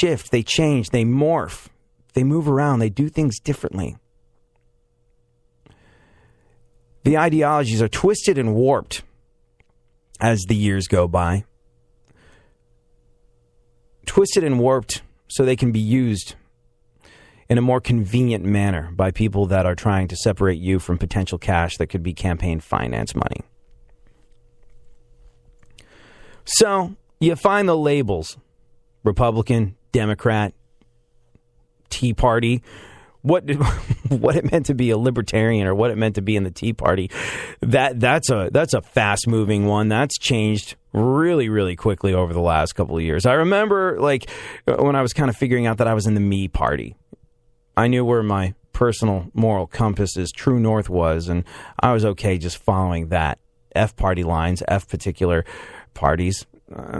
shift, they change, they morph, they move around, they do things differently. The ideologies are twisted and warped as the years go by. Twisted and warped so they can be used in a more convenient manner by people that are trying to separate you from potential cash that could be campaign finance money. So you find the labels: Republican, Democrat, Tea Party. What it meant to be a libertarian or what it meant to be in the Tea Party, that's a fast moving one. That's changed really, really quickly over the last couple of years. I remember like when I was kind of figuring out that I was in the Me Party. I knew where my personal moral compass's true north was, and I was okay just following that. F party lines, F particular parties,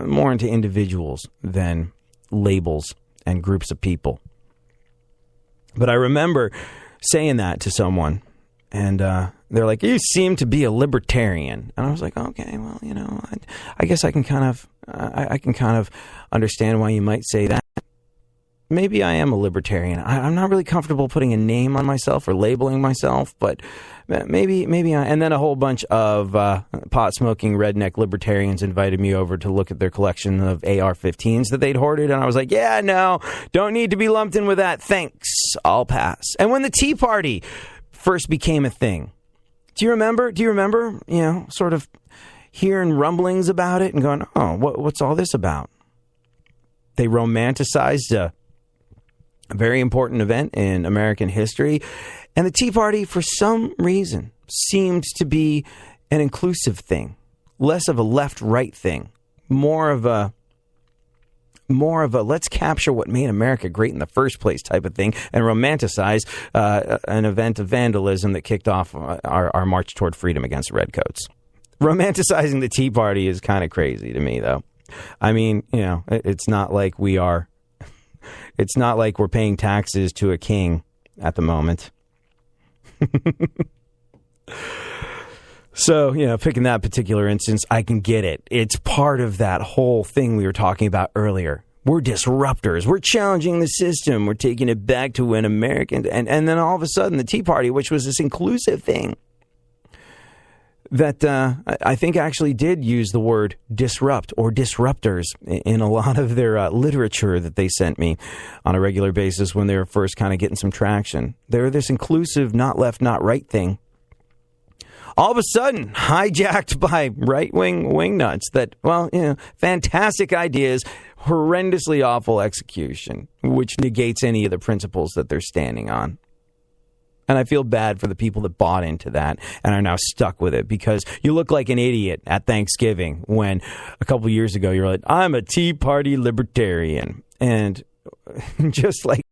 more into individuals than labels and groups of people. But I remember saying that to someone, and they're like, "You seem to be a libertarian." And I was like, "Okay, well, you know, I guess I can kind of understand why you might say that. Maybe I am a libertarian. I'm not really comfortable putting a name on myself or labeling myself, but maybe I." And then a whole bunch of pot-smoking redneck libertarians invited me over to look at their collection of AR-15s that they'd hoarded, and I was like, "Yeah, no, don't need to be lumped in with that. Thanks, I'll pass." And when the Tea Party first became a thing, do you remember? You know, sort of hearing rumblings about it and going, "Oh, what's all this about?" They romanticized a very important event in American history. And the Tea Party, for some reason, seemed to be an inclusive thing, less of a left-right thing, more of a let's capture what made America great in the first place type of thing, and romanticize an event of vandalism that kicked off our march toward freedom against redcoats. Romanticizing the Tea Party is kind of crazy to me, though. I mean, you know, it's not like we're paying taxes to a king at the moment. So, you know, picking that particular instance, I can get it. It's part of that whole thing we were talking about earlier. We're disruptors. We're challenging the system. We're taking it back to when Americans... And then all of a sudden, the Tea Party, which was this inclusive thing, that I think actually did use the word disrupt or disruptors in a lot of their literature that they sent me on a regular basis when they were first kind of getting some traction. They were this inclusive, not left, not right thing. All of a sudden, hijacked by right-wing wingnuts that, well, you know, fantastic ideas, horrendously awful execution, which negates any of the principles that they're standing on. And I feel bad for the people that bought into that and are now stuck with it, because you look like an idiot at Thanksgiving when a couple years ago you were like, "I'm a Tea Party libertarian." And just like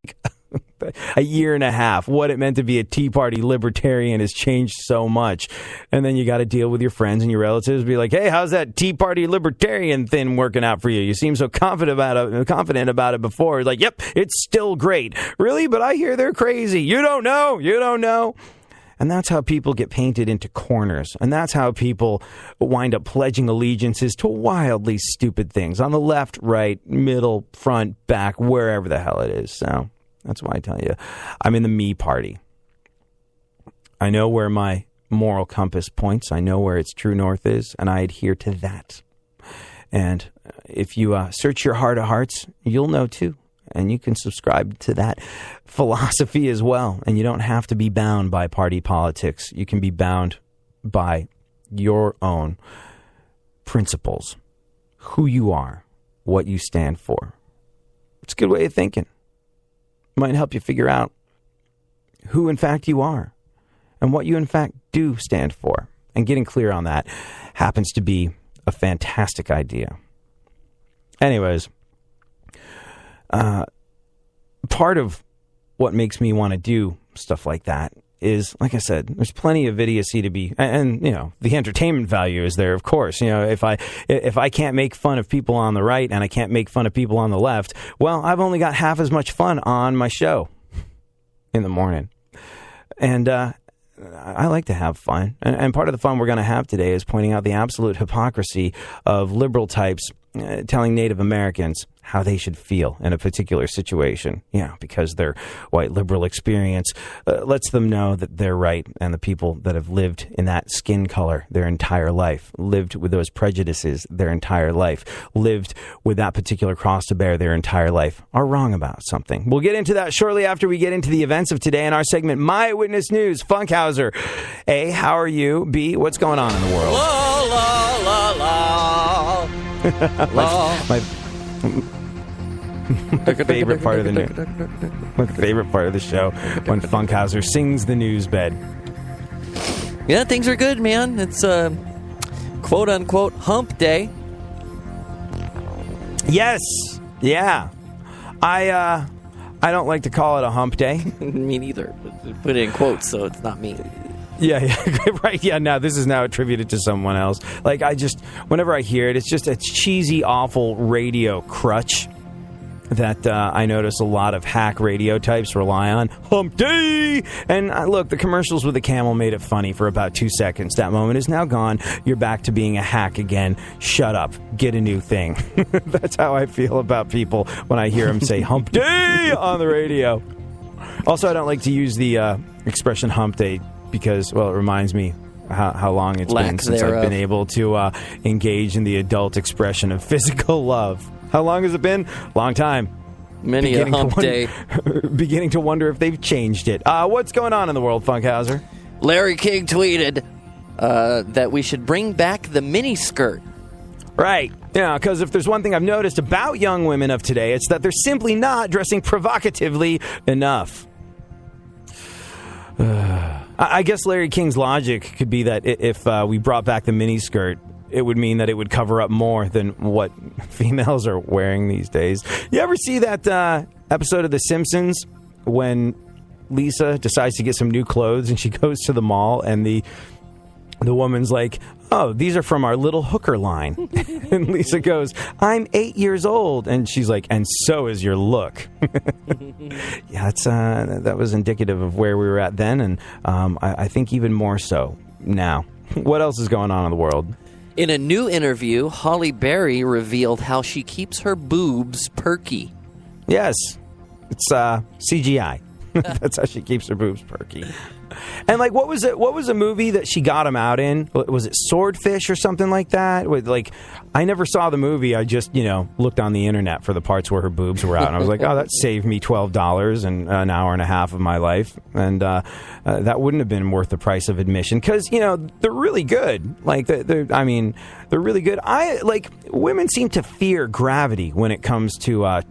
a year and a half, what it meant to be a Tea Party libertarian has changed so much. And then you got to deal with your friends and your relatives and be like, "Hey, how's that Tea Party libertarian thing working out for you? You seem so confident about it before." It's like, "Yep, it's still great." "Really? But I hear they're crazy." You don't know. And that's how people get painted into corners. And that's how people wind up pledging allegiances to wildly stupid things on the left, right, middle, front, back, wherever the hell it is. So that's why I tell you, I'm in the Me Party. I know where my moral compass points. I know where its true north is, and I adhere to that. And if you search your heart of hearts, you'll know too. And you can subscribe to that philosophy as well. And you don't have to be bound by party politics. You can be bound by your own principles, who you are, what you stand for. It's a good way of thinking. Might help you figure out who in fact you are and what you in fact do stand for. And getting clear on that happens to be a fantastic idea. Anyways, part of what makes me want to do stuff like that is, like I said, there's plenty of idiocy to be, and you know, the entertainment value is there, of course. You know, if I can't make fun of people on the right and I can't make fun of people on the left, well, I've only got half as much fun on my show in the morning. And I like to have fun. And part of the fun we're going to have today is pointing out the absolute hypocrisy of liberal types telling Native Americans how they should feel in a particular situation, because their white liberal experience lets them know that they're right, and the people that have lived in that skin color their entire life, lived with those prejudices their entire life, lived with that particular cross to bear their entire life, are wrong about something. We'll get into that shortly after we get into the events of today in our segment, My Eyewitness News. Funkhauser. A, how are you? B, what's going on in the world? La, la, la, la. my favorite part of the my favorite part of the show, when Funkhauser sings the news bed. Yeah, things are good, man. It's quote unquote hump day. Yes. Yeah. I don't like to call it a hump day. Me neither. Put it in quotes, so it's not me. Yeah, right. Yeah, now this is now attributed to someone else. Like, whenever I hear it, it's just a cheesy, awful radio crutch that I notice a lot of hack radio types rely on. Hump day! And look, the commercials with the camel made it funny for about 2 seconds. That moment is now gone. You're back to being a hack again. Shut up. Get a new thing. That's how I feel about people when I hear them say hump day on the radio. Also, I don't like to use the expression hump day because, well, it reminds me how long it's been since I've been able to engage in the adult expression of physical love. How long has it been? Long time. Many a hump day. Beginning to wonder if they've changed it. What's going on in the world, Funkhauser? Larry King tweeted that we should bring back the miniskirt. Right. Yeah, because if there's one thing I've noticed about young women of today, it's that they're simply not dressing provocatively enough. I guess Larry King's logic could be that if we brought back the miniskirt, it would mean that it would cover up more than what females are wearing these days. You ever see that episode of The Simpsons when Lisa decides to get some new clothes and she goes to the mall and the woman's like, oh, these are from our little hooker line. And Lisa goes, I'm 8 years old. And she's like, and so is your look. Yeah, that was indicative of where we were at then. And I think even more so now. What else is going on in the world? In a new interview, Halle Berry revealed how she keeps her boobs perky. Yes, it's CGI. That's how she keeps her boobs perky. And like, what was it? What was a movie that she got him out in? Was it Swordfish or something like that? I never saw the movie. I just looked on the internet for the parts where her boobs were out, and I was like, oh, that saved me $12 and an hour and a half of my life, and that wouldn't have been worth the price of admission because they're really good. Like they're really good. Women seem to fear gravity when it comes to.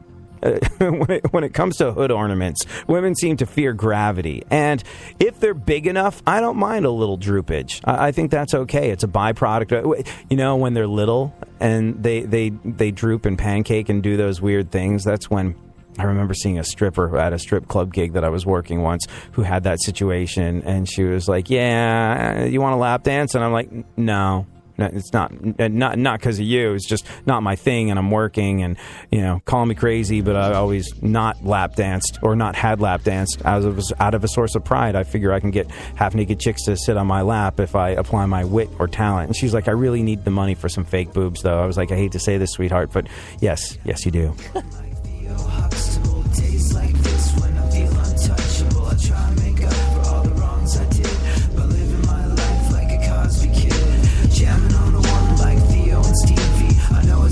When it comes to hood ornaments, women seem to fear gravity. And if they're big enough, I don't mind a little droopage. I think that's okay. It's a byproduct. When they're little and they droop and pancake and do those weird things, that's when I remember seeing a stripper at a strip club gig that I was working once who had that situation. And she was like, yeah, you want a lap dance? And I'm like, no. It's not because of you. It's just not my thing, and I'm working, and call me crazy, but I always not lap danced or not had lap danced out of a source of pride. I figure I can get half naked chicks to sit on my lap if I apply my wit or talent. And she's like, I really need the money for some fake boobs, though. I was like, I hate to say this, sweetheart, but yes, you do.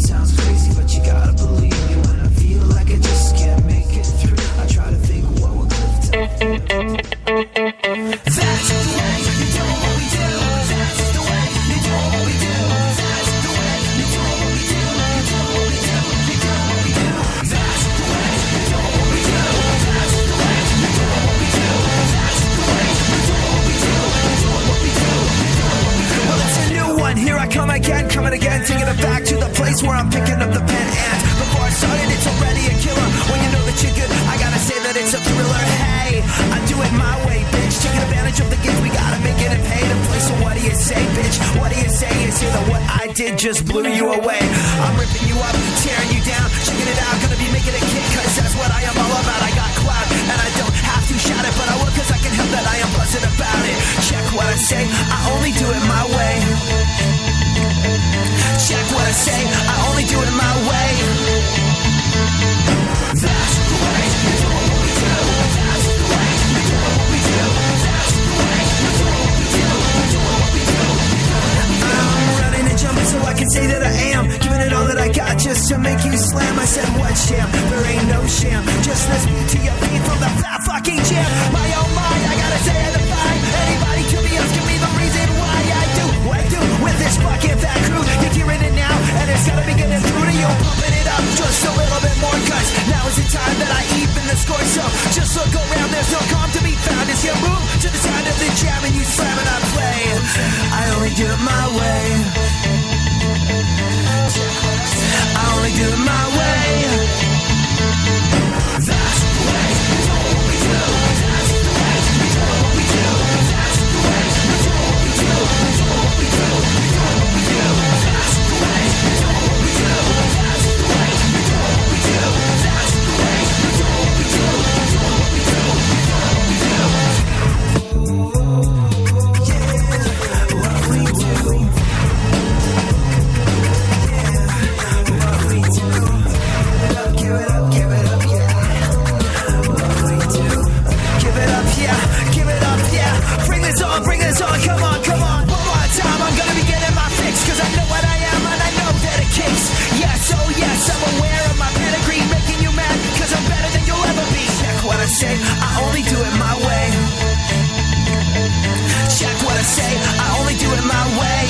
Sounds crazy, but you gotta believe me when I feel like I just can't make it through. I try to think what will live to. That's the way you do what we do. That's the way you do what we do. That's the way you do what we do. You do what we do. You do what we do. That's the way you do what we do. That's the way you do what we do. That's the way you do what we do. You do what we do. You do what we do. Well, it's a new one. Here I come again, coming again, taking it back to the place where I'm picking up the pen. And before I started, it's already a killer. When you know that you're good, I gotta say that it's a thriller. Hey, I do it my way, bitch. Taking advantage of the gift, we gotta make it and pay to play. So what do you say, bitch? What do you say? Is here that what I did just blew you away? I'm ripping you up, tearing you down, checking it out, gonna be making a kick, cause that's what I am all about. I got clout, and I don't have to shout it, but I will cause I can help that I am buzzing about it. Check what I say, I only do it my way. Check what I say, I only do it my jam. Just listen to your beat from the fat fucking jam. My oh my, I gotta say it define. Anybody to be asking me the reason why I do what I do with this fucking fat crew. You're hearing it now, and it's gotta be getting through to you. Pumping it up just a little bit more, cause now is the time that I even the score. So just look around, there's no calm to be found as you move to the sound of the jam and you slam and I play. I only do it my way. I only do it my way. That's the way we do what we do. That's the way we do what we do. That's the way we do what we do. We do what we do. We do what we do. That's the way we do what we do. That's the way we do what we do. That's the way we do what we do. We do what we do. We do what we do. Yeah, what we do. Give it up, give it up, yeah. What we do. Give it up, yeah. Give it up, yeah. Bring this on, come on, come on. One more time, I'm gonna be getting my fix. Cause I know what I am and I know that it kicks. Yes, oh yes, I'm aware of my pedigree. Making you mad, cause I'm better than you'll ever be. Check what I say, I only do it my way. Check what I say, I only do it my way.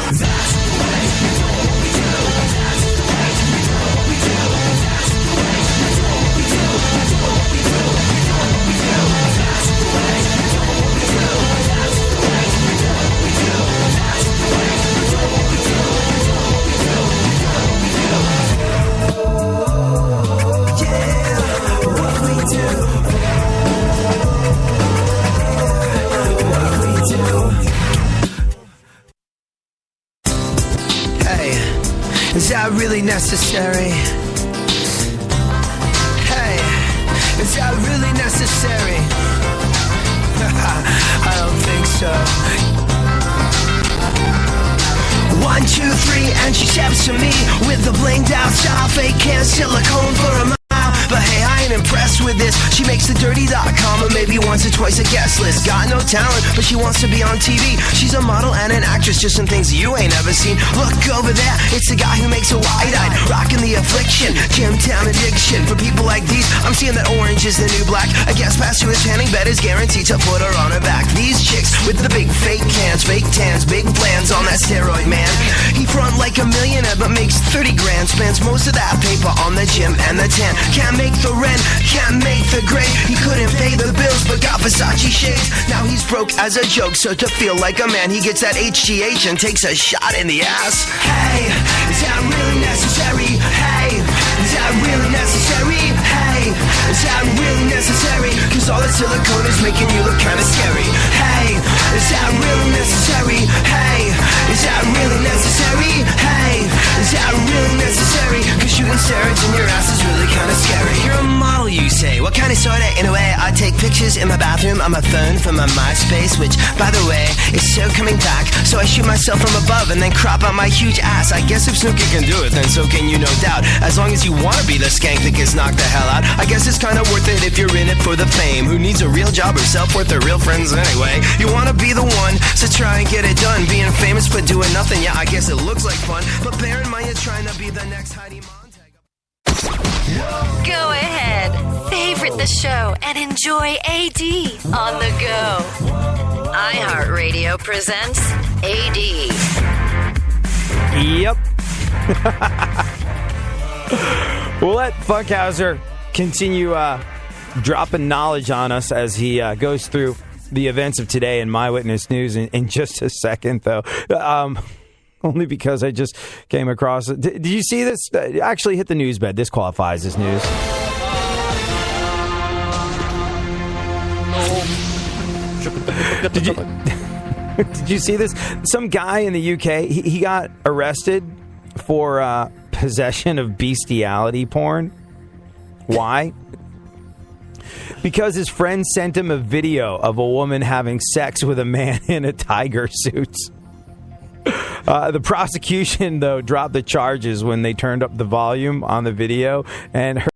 That's the way we do what we do. That's the way we do what we do. That's the way we do what we do. We do what we do. We do what we do. That's the way we do what we do. That's the way we do what we do. That's the way we do what we do. We do what we do. We do what we do. Yeah, what we do. What we do. Hey, is that really necessary? Hey, is that really necessary? I don't think so. 1, 2, 3, and she steps to me with the blinged out style, fake can silicone for a mile. But hey, I ain't impressed with this. She makes the dirty.com or maybe once or twice a guest list. Got no talent, but she wants to be on TV. She's a model and an actress, just some things you ain't ever seen. Look over there, it's the guy who makes a wide-eyed, rocking the affliction, Town addiction. For people like these, I'm seeing that orange is the new black. A guest pass to his tanning bed is guaranteed to put her on her back. These chicks with the big fake cans, fake tans, big plans on that steroid man. He front like a millionaire but makes 30 grand. Spends most of that paper on the gym and the tan. Can't make the rent, can't make the grade. He couldn't pay the bills but got Versace shades. Now he's broke as a joke, so to feel like a man he gets that HGH and takes a shot in the ass. Hey, is that really necessary? Hey, is that really necessary? Hey, is that really necessary? Cause all the silicone is making you look kinda scary. Hey, is that really necessary? Hey, is that really necessary? Hey, is that really necessary? Cause shooting steroids in your ass is really kinda scary. You're a model, you say. What kind of sorta? In a way, I take pictures in my bathroom on my phone from my MySpace, which, by the way, is so coming back. So I shoot myself from above and then crop out my huge ass. I guess if Snooki can do it, then so can you, no doubt. As long as you wanna be the skank that gets knocked the hell out, I guess it's kinda worth it if you're in it for the fame. Who needs a real job or self-worth or real friends anyway? You wanna be the one, so try and get it done. Being famous but doing nothing, yeah, I guess it looks like fun. But bear in mind you're trying to be the next Heidi Montag. Go ahead, favorite the show, and enjoy AD on the go. iHeartRadio presents AD. Yep. We'll let Funkhauser continue dropping knowledge on us as he goes through the events of today in My Witness News in just a second, though. Only because I just came across it. Did you see this? Actually hit the news bed. This qualifies as news. Did you see this? Some guy in the UK, he got arrested for possession of bestiality porn. Why? Because his friend sent him a video of a woman having sex with a man in a tiger suit. The prosecution, though, dropped the charges when they turned up the volume on the video, and her